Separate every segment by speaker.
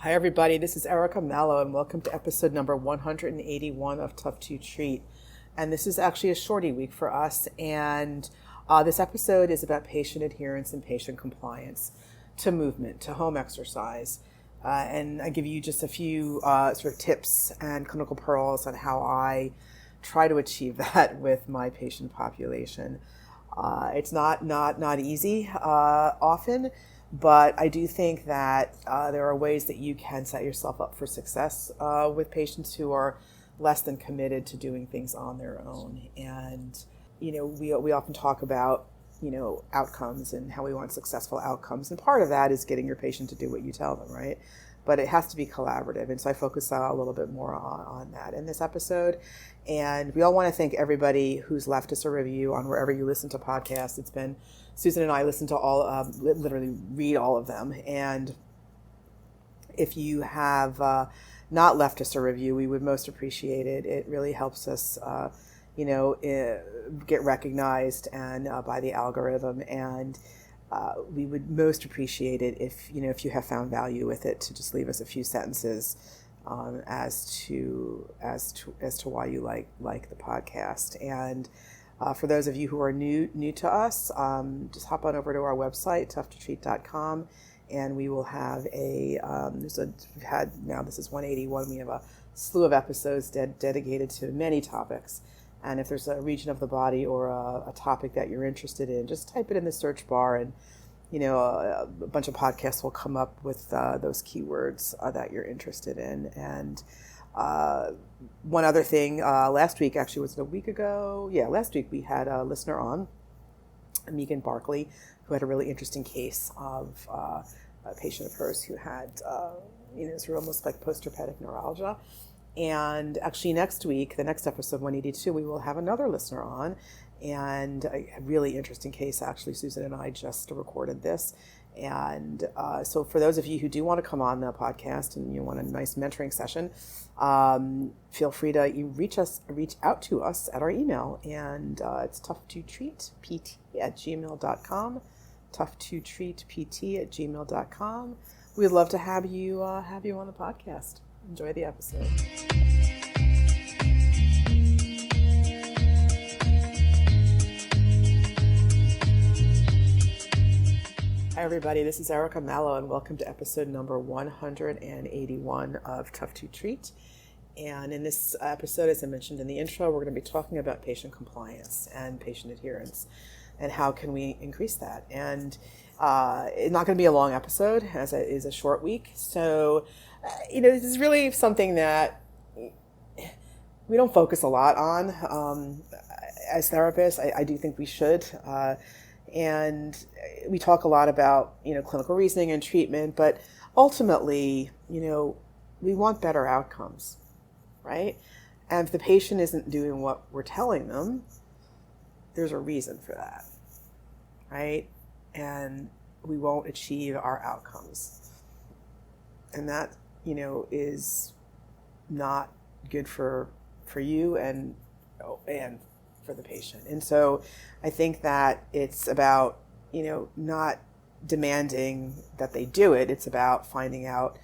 Speaker 1: Hi, everybody. This is Erica Mello, and welcome to episode number 181 of Tough to Treat. And this is actually a shortie week for us. And this episode is about patient adherence and patient compliance to movement, to home exercise. And I give you just a few sort of tips and clinical pearls on how I try to achieve that with my patient population. It's not easy often. But I do think that there are ways that you can set yourself up for success with patients who are less than committed to doing things on their own. And, we often talk about, outcomes and how we want successful outcomes. And part of that is getting your patient to do what you tell them, right? But it has to be collaborative. And so I focus a little bit more on that in this episode. And we all want to thank everybody who's left us a review on wherever you listen to podcasts. It's been Susan and I listen to all, literally read all of them. And if you have not left us a review, we would most appreciate it. It really helps us, get recognized and by the algorithm. And we would most appreciate it if you have found value with it, to just leave us a few sentences as to why you like the podcast. And for those of you who are new to us, just hop on over to our website, toughtotreat.com, and we will have this is 181. We have a slew of episodes dedicated to many topics. And if there's a region of the body or a topic that you're interested in, just type it in the search bar, and a bunch of podcasts will come up with those keywords that you're interested in. And one other thing, last week, actually, was it a week ago? Yeah, last week we had a listener on, Megan Barkley, who had a really interesting case of a patient of hers who had, sort of almost like post-herpetic neuralgia. And actually next week, the next episode, 182, we will have another listener on, and a really interesting case. Actually, Susan and I just recorded this. And so for those of you who do want to come on the podcast and you want a nice mentoring session, feel free to reach out to us at our email. And it's toughtotreatpt@gmail.com, toughtotreatpt@gmail.com. We'd love to have you on the podcast. Enjoy the episode. Hi, everybody. This is Erica Mello, and welcome to episode number 181 of Tough to Treat. And in this episode, as I mentioned in the intro, we're going to be talking about patient compliance and patient adherence, and how can we increase that. And it's not going to be a long episode, as it is a short week. So, this is really something that we don't focus a lot on as therapists. I do think we should. And we talk a lot about, clinical reasoning and treatment, but ultimately, we want better outcomes, right? And if the patient isn't doing what we're telling them, there's a reason for that, right? And we won't achieve our outcomes. And that, is not good for you and for the patient. And so I think that it's about, not demanding that they do it. It's about finding out,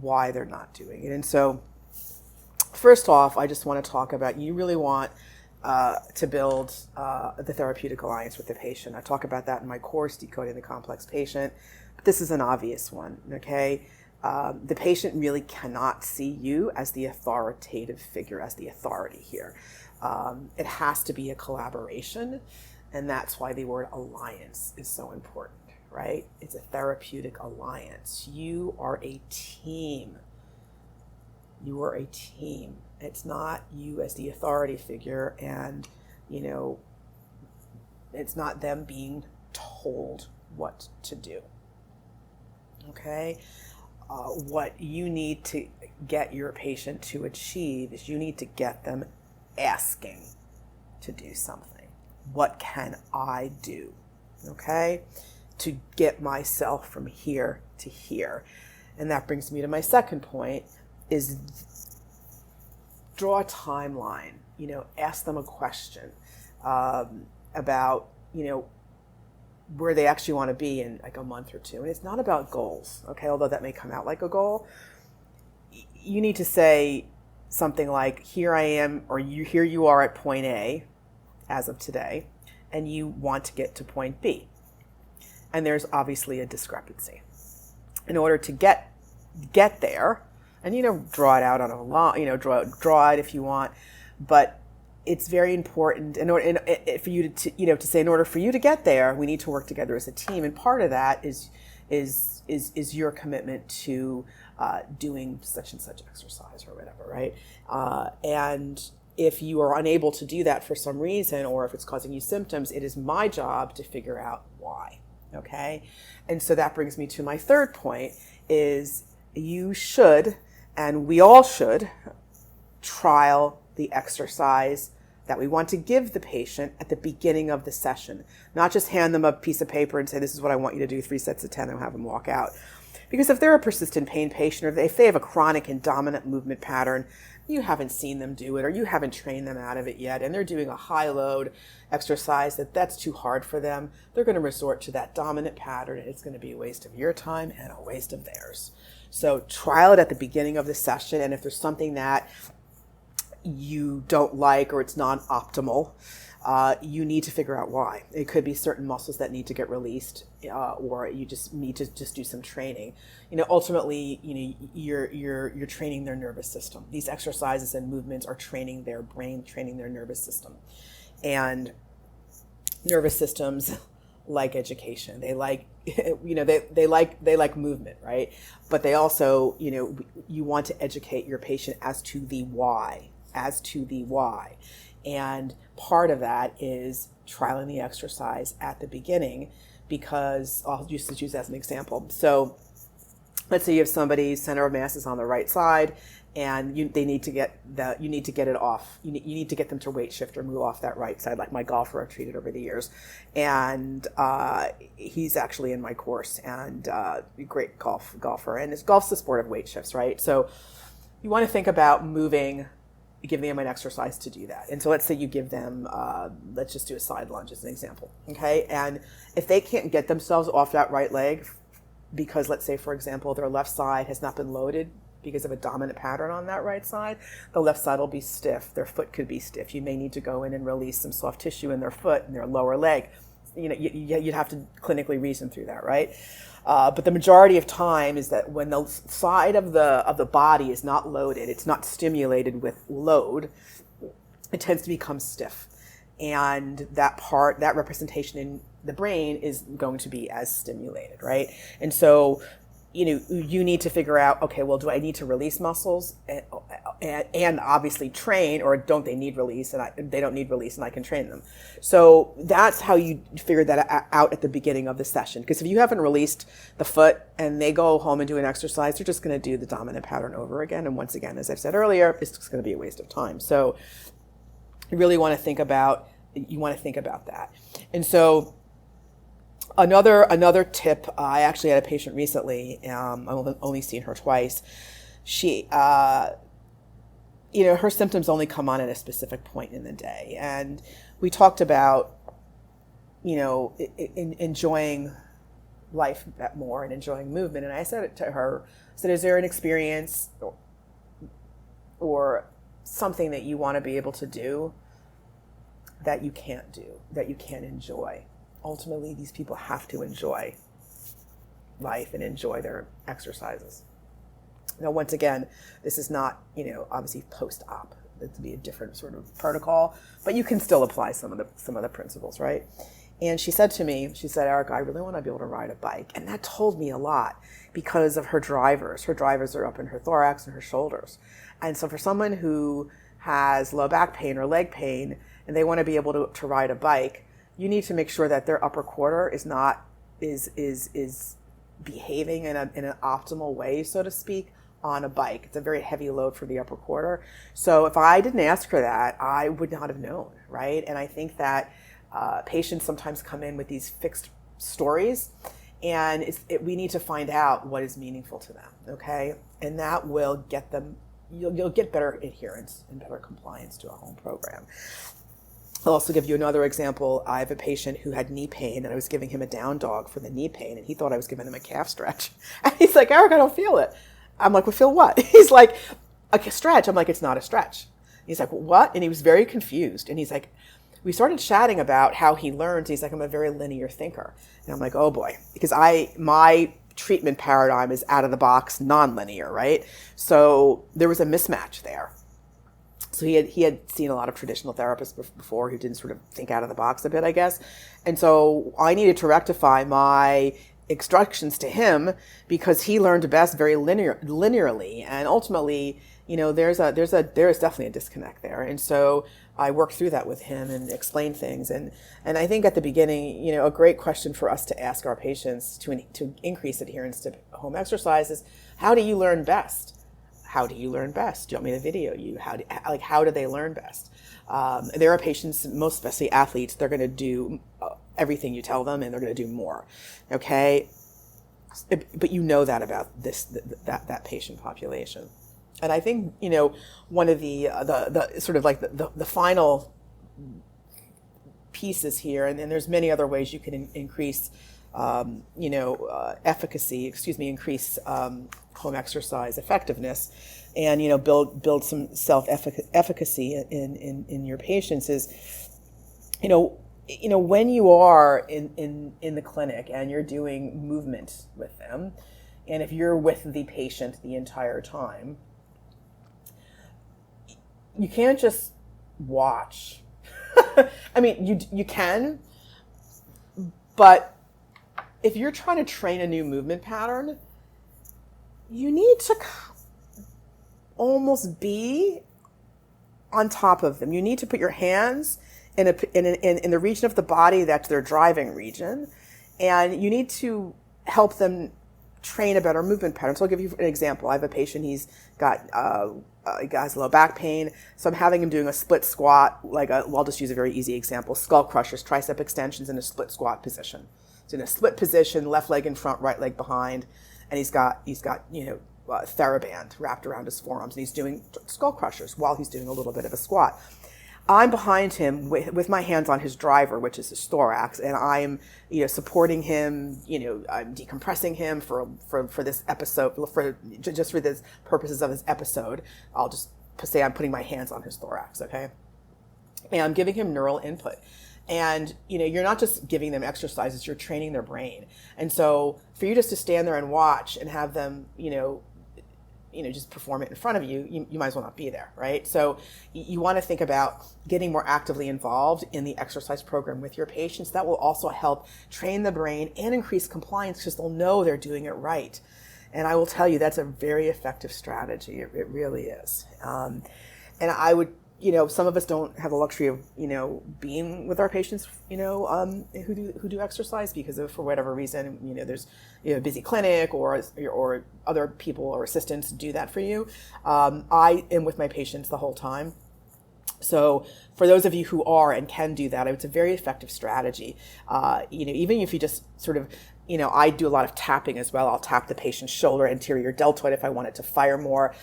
Speaker 1: why they're not doing it. And so first off, I just want to talk about, you really want to build the therapeutic alliance with the patient. I talk about that in my course, Decoding the Complex Patient. But this is an obvious one, okay? The patient really cannot see you as the authoritative figure, as the authority here. It has to be a collaboration, and that's why the word alliance is so important, right? It's a therapeutic alliance. You are a team. You are a team. It's not you as the authority figure, and, it's not them being told what to do, okay? What you need to get your patient to achieve is you need to get them asking to do something. What can I do, okay, to get myself from here to here? And that brings me to my second point, is draw a timeline. Ask them a question about, where they actually want to be in like a month or two. And it's not about goals, okay? Although that may come out like a goal. You need to say something like, here I am, or here you are at point A as of today, and you want to get to point B. And there's obviously a discrepancy. In order to get there, and draw it out on a line, draw it if you want, but it's very important for you to say, in order for you to get there, we need to work together as a team. And part of that is your commitment to doing such and such exercise or whatever, right? And if you are unable to do that for some reason, or if it's causing you symptoms, it is my job to figure out why, okay? And so that brings me to my third point is you should, and we all should, trial the exercise that we want to give the patient at the beginning of the session. Not just hand them a piece of paper and say, this is what I want you to do, 3 sets of 10, and have them walk out. Because if they're a persistent pain patient, or if they have a chronic and dominant movement pattern, you haven't seen them do it, or you haven't trained them out of it yet, and they're doing a high load exercise that's too hard for them, they're going to resort to that dominant pattern, and it's going to be a waste of your time and a waste of theirs. So trial it at the beginning of the session, and if there's something that you don't like or it's not optimal, you need to figure out why. It could be certain muscles that need to get released, or you just need to do some training. Ultimately, you're training their nervous system. These exercises and movements are training their brain, training their nervous system. And nervous systems like education. They like, they like movement, right? But they also, you want to educate your patient as to the why. And part of that is trialing the exercise at the beginning, because I'll just use that as an example. So let's say you have somebody's center of mass is on the right side, and you need to get it off. You need to get them to weight shift or move off that right side, like my golfer I've treated over the years. And he's actually in my course, and great golfer. And golf's the sport of weight shifts, right? So you want to think about giving them an exercise to do that. And so let's say you give them, let's just do a side lunge as an example, okay? And if they can't get themselves off that right leg, because let's say, for example, their left side has not been loaded because of a dominant pattern on that right side, the left side will be stiff. Their foot could be stiff. You may need to go in and release some soft tissue in their foot and their lower leg. You'd have to clinically reason through that, right? But the majority of time is that when the side of the body is not loaded, it's not stimulated with load, it tends to become stiff. And that representation in the brain is going to be as stimulated, right? And so, you need to figure out, okay, well, do I need to release muscles and obviously train, or don't they need release and they don't need release and I can train them? So that's how you figure that out at the beginning of the session. Because if you haven't released the foot and they go home and do an exercise, they're just going to do the dominant pattern over again. And once again, as I've said earlier, it's just going to be a waste of time. So you really want to think about that. And so Another tip, I actually had a patient recently, I've only seen her twice. She, her symptoms only come on at a specific point in the day. And we talked about, enjoying life more and enjoying movement. And I said it to her, is there an experience or something that you want to be able to do that you can't do, that you can't enjoy? Ultimately, these people have to enjoy life and enjoy their exercises. Now, once again, this is not, obviously post-op. This would be a different sort of protocol, but you can still apply some of the principles, right? And she said, Erica, I really want to be able to ride a bike. And that told me a lot because of her drivers. Her drivers are up in her thorax and her shoulders. And so for someone who has low back pain or leg pain, and they want to be able to ride a bike, you need to make sure that their upper quarter is behaving in an optimal way, so to speak, on a bike. It's a very heavy load for the upper quarter. So if I didn't ask her that, I would not have known, right? And I think that patients sometimes come in with these fixed stories, and we need to find out what is meaningful to them, okay? And that will get them, you'll get better adherence and better compliance to a home program. I'll also give you another example. I have a patient who had knee pain, and I was giving him a down dog for the knee pain, and he thought I was giving him a calf stretch. And he's like, Eric, I don't feel it. I'm like, well, feel what? He's like, a stretch. I'm like, it's not a stretch. He's like, well, what? And he was very confused. And he's like, we started chatting about how he learns. He's like, I'm a very linear thinker. And I'm like, oh boy, because my treatment paradigm is out of the box, non-linear, right? So there was a mismatch there. So he had seen a lot of traditional therapists before who didn't sort of think out of the box a bit, I guess. And so I needed to rectify my instructions to him because he learned best very linearly. And ultimately, there is definitely a disconnect there. And so I worked through that with him and explained things. And I think at the beginning, a great question for us to ask our patients to increase adherence to home exercise is, how do you learn best? How do you learn best? Do you want me to video you? How do they learn best? There are patients, most especially athletes, they're going to do everything you tell them, and they're going to do more. Okay, but that about that patient population, and I think one of the sort of like the final pieces here, and then there's many other ways you can increase increase home exercise effectiveness, and build some self-efficacy in your patients is, when you are in the clinic and you're doing movement with them, and if you're with the patient the entire time, you can't just watch. I mean, you can, but if you're trying to train a new movement pattern, you need to almost be on top of them. You need to put your hands in the region of the body that's their driving region, and you need to help them train a better movement pattern. So I'll give you an example. I have a patient, he has low back pain, so I'm having him doing a split squat, I'll just use a very easy example, skull crushers, tricep extensions in a split squat position. So in a split position, left leg in front, right leg behind, and he's got TheraBand wrapped around his forearms, and he's doing skull crushers while he's doing a little bit of a squat. I'm behind him with my hands on his driver, which is his thorax, and I'm supporting him. I'm decompressing him for this episode, for this purposes of this episode. I'll just say I'm putting my hands on his thorax, okay, and I'm giving him neural input. And, you're not just giving them exercises, you're training their brain. And so for you just to stand there and watch and have them, just perform it in front of you, you might as well not be there, right? So you want to think about getting more actively involved in the exercise program with your patients. That will also help train the brain and increase compliance because they'll know they're doing it right. And I will tell you, that's a very effective strategy. It really is. And I would, some of us don't have the luxury of, being with our patients, who do exercise because for whatever reason, there's a busy clinic or other people or assistants do that for you. I am with my patients the whole time. So for those of you who are and can do that, it's a very effective strategy. Even if you just sort of, I do a lot of tapping as well. I'll tap the patient's shoulder, anterior deltoid if I want it to fire more.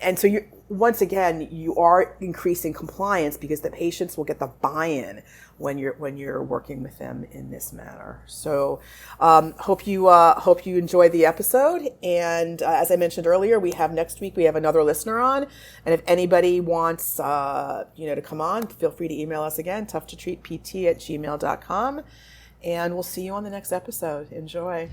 Speaker 1: And so once again, you are increasing compliance because the patients will get the buy-in when you're working with them in this manner. So hope you enjoyed the episode. And as I mentioned earlier, next week we have another listener on. And if anybody wants to come on, feel free to email us again, toughtotreatpt@gmail.com. And we'll see you on the next episode. Enjoy.